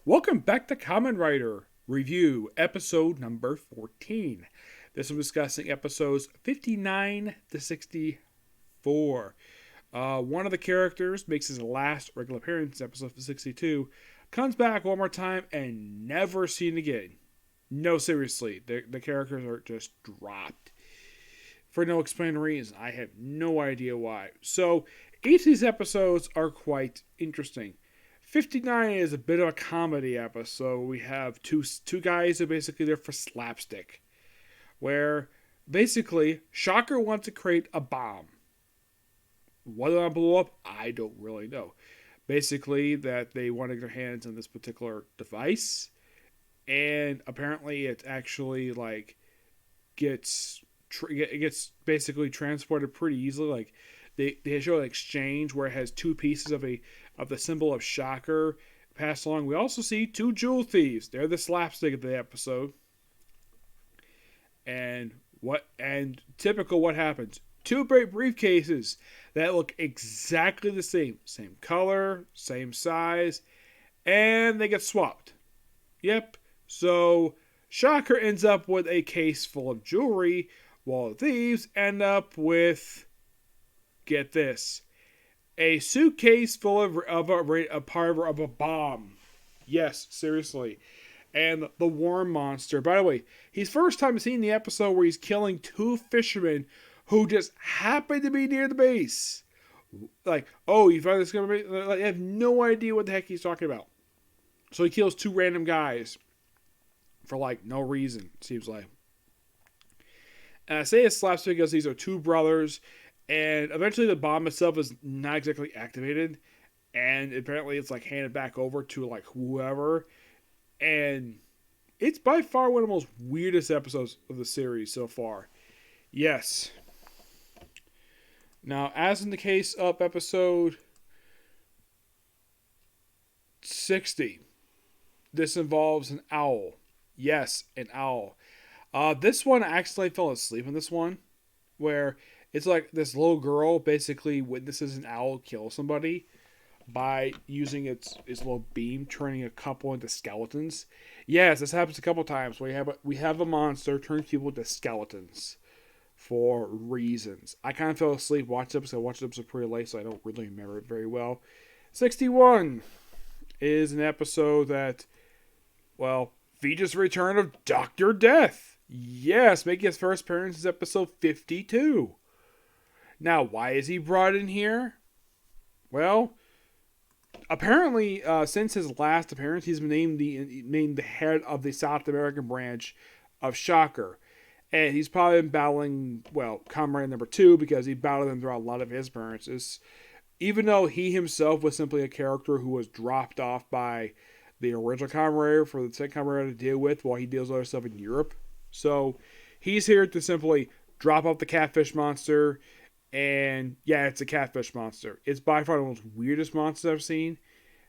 Welcome back to Kamen Rider Review, episode number 14. This is discussing episodes 59 to 64. One of the characters makes his last regular appearance, episode 62, comes back one more time and never seen again. No, seriously, the characters are just dropped. For no explained reason. I have no idea why. So, each of these episodes are quite interesting. 59 is a bit of a comedy episode. We have two guys who are basically there for slapstick. Where, basically, Shocker wants to create a bomb. Whether it blow up, I don't really know. Basically, that they want to get their hands on this particular device. And apparently it actually, gets basically transported pretty easily. Like, they show an exchange where it has two pieces of the symbol of Shocker passed along. We also see two jewel thieves. They're the slapstick of the episode. And typical what happens? Two great briefcases that look exactly the same. Same color, same size, and they get swapped. Yep. So Shocker ends up with a case full of jewelry, while the thieves end up with, get this, a suitcase full of a bomb. Yes, seriously. And the worm monster. By the way, he's first time seeing the episode where he's killing two fishermen who just happen to be near the base. Like, oh, you found this gonna be? Like, I have no idea what the heck he's talking about. So he kills two random guys for no reason, seems like. And I say it's slapstick because these are two brothers. And eventually the bomb itself is not exactly activated. And apparently it's handed back over to whoever. And it's by far one of the most weirdest episodes of the series so far. Yes. Now, as in the case of episode 60, this involves an owl. Yes, an owl. This one, I actually fell asleep in this one. Where it's like this little girl basically witnesses an owl kill somebody by using its little beam, turning a couple into skeletons. Yes, this happens a couple times. We have a monster turn people into skeletons for reasons. I kind of fell asleep watching it. I watched the episode pretty late, so I don't really remember it very well. 61 is an episode that, features the return of Dr. Death. Yes, making his first appearance is episode 52. Now, why is he brought in here? Well, apparently, since his last appearance, he's been named the head of the South American branch of Shocker. And he's probably been battling, Kamen Rider number 2, because he battled him throughout a lot of his appearances. Even though he himself was simply a character who was dropped off by the original Kamen Rider for the second Kamen Rider to deal with while he deals with other stuff in Europe. So, he's here to simply drop off the catfish monster. And, yeah, it's a catfish monster. It's by far the most weirdest monster I've seen.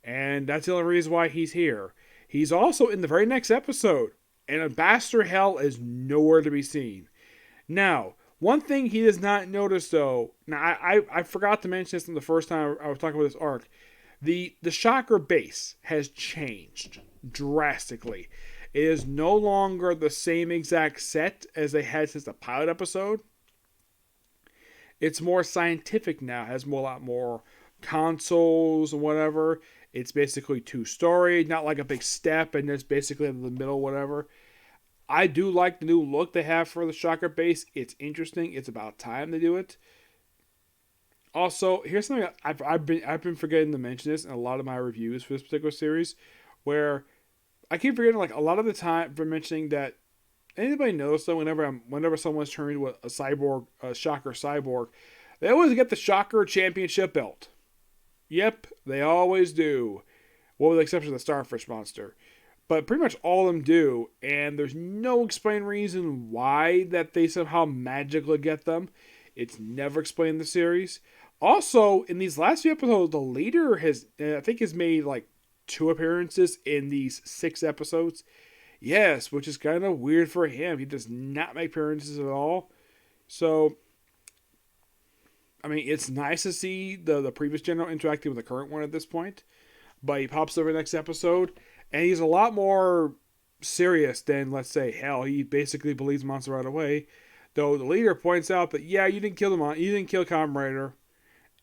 And that's the only reason why he's here. He's also in the very next episode. And Ambassador Hell is nowhere to be seen. Now, one thing he does not notice, though. Now, I forgot to mention this in the first time I was talking about this arc. The Shocker base has changed drastically. It is no longer the same exact set as they had since the pilot episode. It's more scientific now. It has a lot more consoles and whatever. It's basically two-story, not like a big step, and it's basically in the middle, whatever. I do like the new look they have for the Shocker base. It's interesting. It's about time they do it. Also, here's something I've been forgetting to mention this in a lot of my reviews for this particular series, where I keep forgetting a lot of the time for mentioning that. Anybody knows though? Whenever someone's turned into a Shocker cyborg, they always get the Shocker Championship belt. Yep, they always do. Well, with the exception of the Starfish monster. But pretty much all of them do, and there's no explained reason why that they somehow magically get them. It's never explained in the series. Also, in these last few episodes, the leader has made 2 appearances in these 6 episodes. Yes, which is kind of weird for him. He does not make appearances at all. So, I mean, it's nice to see the previous general interacting with the current one at this point. But he pops over next episode. And he's a lot more serious than, let's say, Hell. He basically believes the monster right away. Though the leader points out that, yeah, you didn't kill you didn't kill Kamen Rider.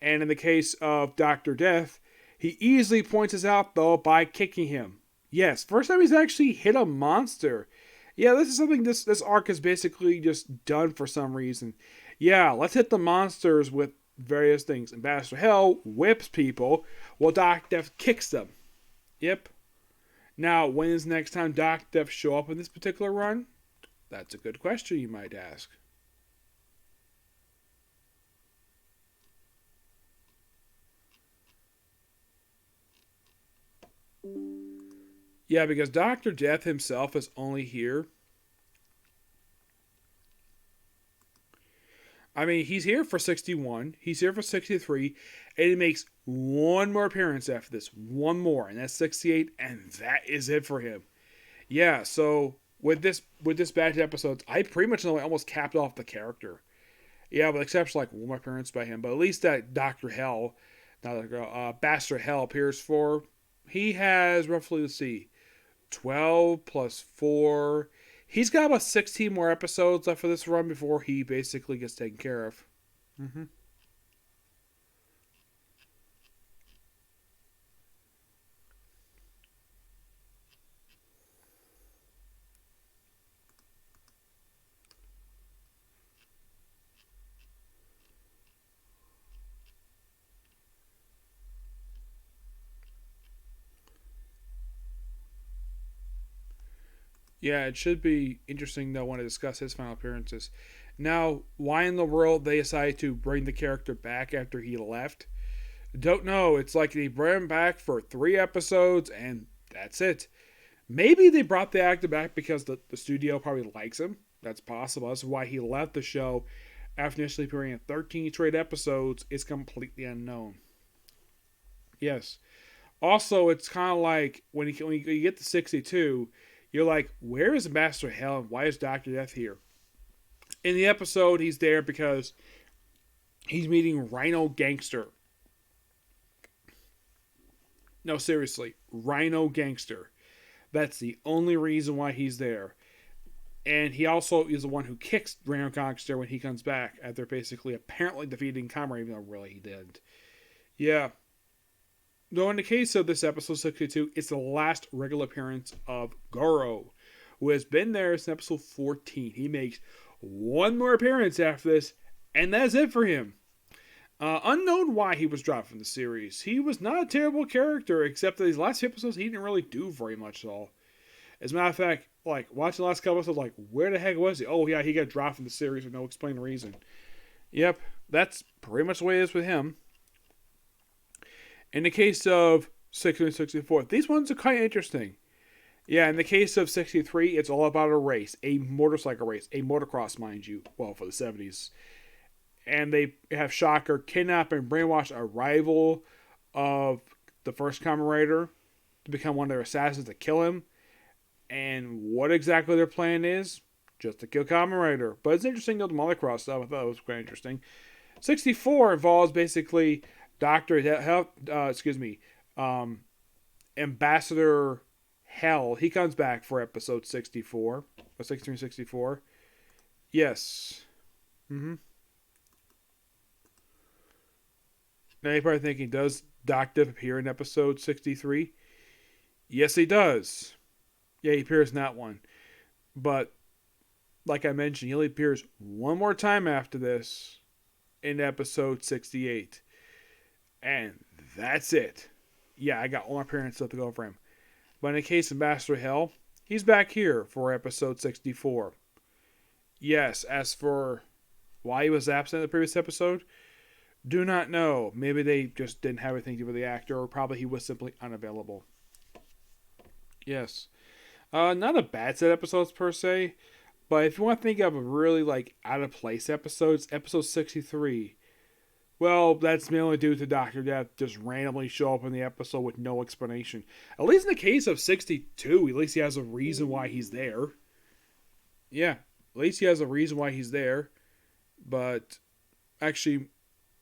And in the case of Dr. Death, he easily points this out, though, by kicking him. Yes, first time he's actually hit a monster. Yeah, this is something this arc is basically just done for some reason. Yeah, let's hit the monsters with various things. Ambassador Hell whips people, while Dr. Death kicks them. Yep. Now, when is the next time Dr. Death show up in this particular run? That's a good question, you might ask. Yeah, because Dr. Death himself is only here. I mean, he's here for 61, he's here for 63, and he makes one more appearance after this. One more, and that's 68, and that is it for him. Yeah, so with this batch of episodes, I pretty much know I almost capped off the character. Yeah, with exception like one more appearance by him, but at least that Dr. Hell, not that girl, Bastard Hell appears for. He has roughly, let's see, 12 plus 4. He's got about 16 more episodes left for this run before he basically gets taken care of. Mm-hmm. Yeah, it should be interesting though when I discuss his final appearances. Now, why in the world they decided to bring the character back after he left? Don't know. It's like they brought him back for 3 episodes and that's it. Maybe they brought the actor back because the studio probably likes him. That's possible. That's why he left the show after initially appearing in 13 straight episodes. It's completely unknown. Yes. Also, it's kind of like when you get to 62, you're like, where is Master Hell and why is Dr. Death here? In the episode, he's there because he's meeting Rhino Gangster. No, seriously, Rhino Gangster. That's the only reason why he's there. And he also is the one who kicks Rhino Gangster when he comes back after basically apparently defeating Kamen, even though really he didn't. Yeah. Though in the case of this episode 62, it's the last regular appearance of Goro, who has been there since episode 14. He makes one more appearance after this, and that's it for him. Unknown why he was dropped from the series. He was not a terrible character, except that these last few episodes he didn't really do very much at all. As a matter of fact, like watching the last couple episodes, like where the heck was he? Oh yeah, he got dropped from the series with no explained reason. Yep, that's pretty much the way it is with him. In the case of 63 and 64, these ones are kind of interesting. Yeah, in the case of 63, it's all about a race, a motorcycle race, a motocross, mind you. Well, for the 70s. And they have Shocker kidnap and brainwash a rival of the first Kamen Rider to become one of their assassins to kill him. And what exactly their plan is? Just to kill Kamen Rider. But it's interesting, though, the motocross stuff. I thought it was quite interesting. 64 involves basically Ambassador Hell. He comes back for episode 64. Or 63 64. Yes. Mm-hmm. Now you're probably thinking, does Doc Diff appear in episode 63? Yes, he does. Yeah, he appears in that one. But, like I mentioned, he only appears one more time after this in episode 68. And that's it. Yeah, I got one appearance left to go for him. But in the case of Master Hell, he's back here for episode 64. Yes, as for why he was absent in the previous episode, do not know. Maybe they just didn't have anything to do with the actor, or probably he was simply unavailable. Yes. Not a bad set of episodes per se, but if you want to think of a really like out of place episodes, episode 63. Well, that's mainly due to Dr. Death just randomly show up in the episode with no explanation. At least in the case of 62, at least he has a reason why he's there. Yeah, at least he has a reason why he's there. But actually,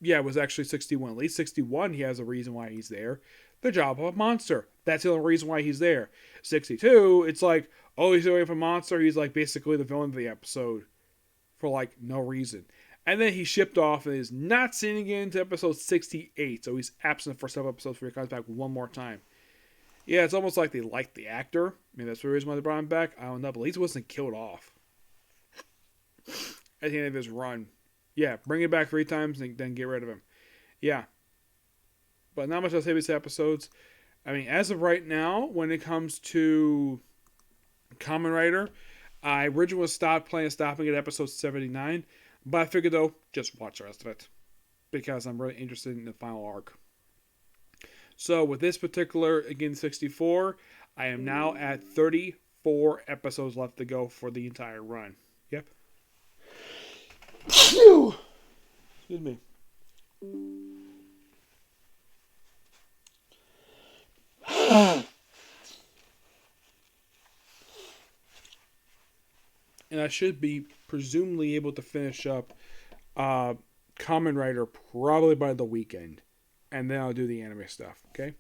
yeah, it was actually 61. At least 61, he has a reason why he's there. the job of a monster. That's the only reason why he's there. 62, it's like, oh, he's away from a monster. He's like basically the villain of the episode for like no reason. And then he shipped off and is not seen again to episode 68. So he's absent for several episodes before he comes back one more time. Yeah, it's almost like they liked the actor. I mean, that's the reason why they brought him back. I don't know, but at least he wasn't killed off at the end of his run. Yeah, bring him back 3 times and then get rid of him. Yeah. But not much else to say about these episodes. I mean, as of right now, when it comes to Kamen Rider, I originally was stopping at episode 79. But I figured, though, just watch the rest of it. Because I'm really interested in the final arc. So, with this particular, again, 64, I am now at 34 episodes left to go for the entire run. Yep. Excuse me. And I should be presumably able to finish up Kamen Rider probably by the weekend. And then I'll do the anime stuff, okay?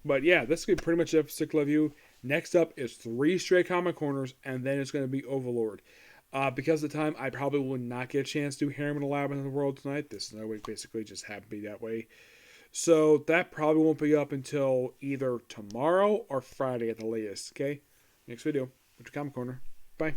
But yeah, this is going to be pretty much it for Sick Love You. Next up is 3 Stray Comic Corners, and then it's going to be Overlord. Because of the time, I probably will not get a chance to do Harem in the Lab in the World tonight. This is no way, basically just happened to be that way. So that probably won't be up until either tomorrow or Friday at the latest, okay? Next video, Comic Corner. Bye.